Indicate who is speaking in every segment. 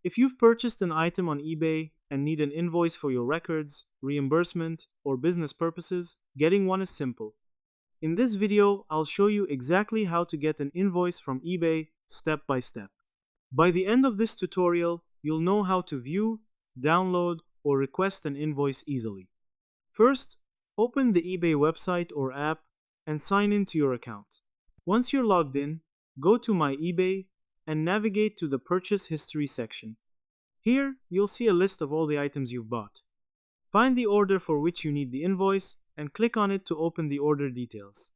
Speaker 1: If you've purchased an item on eBay and need an invoice for your records, reimbursement, or business purposes, getting one is simple. In this video, I'll show you exactly how to get an invoice from eBay step by step. By the end of this tutorial, you'll know how to view, download, or request an invoice easily. First, open the eBay website or app and sign in to your account. Once you're logged in, go to My eBay and navigate to the Purchase History section. Here, you'll see a list of all the items you've bought. Find the order for which you need the invoice and click on it to open the order details.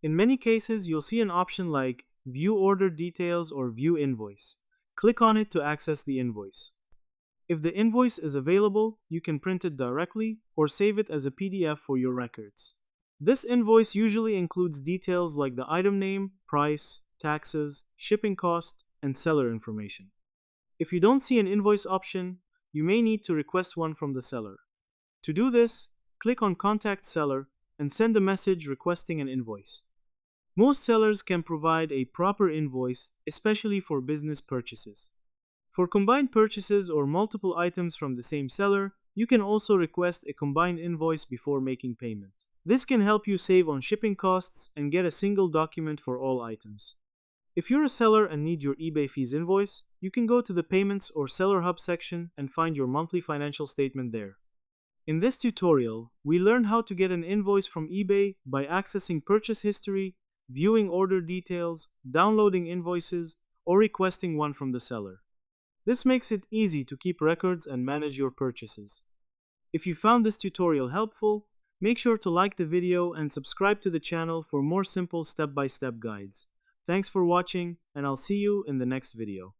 Speaker 1: In many cases, you'll see an option like View Order Details or View Invoice. Click on it to access the invoice. If the invoice is available, you can print it directly or save it as a PDF for your records. This invoice usually includes details like the item name, price, taxes, shipping cost, and seller information. If you don't see an invoice option, you may need to request one from the seller. To do this, click on Contact Seller and send a message requesting an invoice. Most sellers can provide a proper invoice, especially for business purchases. For combined purchases or multiple items from the same seller, you can also request a combined invoice before making payment. This can help you save on shipping costs and get a single document for all items. If you're a seller and need your eBay fees invoice, you can go to the Payments or Seller Hub section and find your monthly financial statement there. In this tutorial, we learn how to get an invoice from eBay by accessing purchase history, viewing order details, downloading invoices, or requesting one from the seller. This makes it easy to keep records and manage your purchases. If you found this tutorial helpful, make sure to like the video and subscribe to the channel for more simple step-by-step guides. Thanks for watching, and I'll see you in the next video.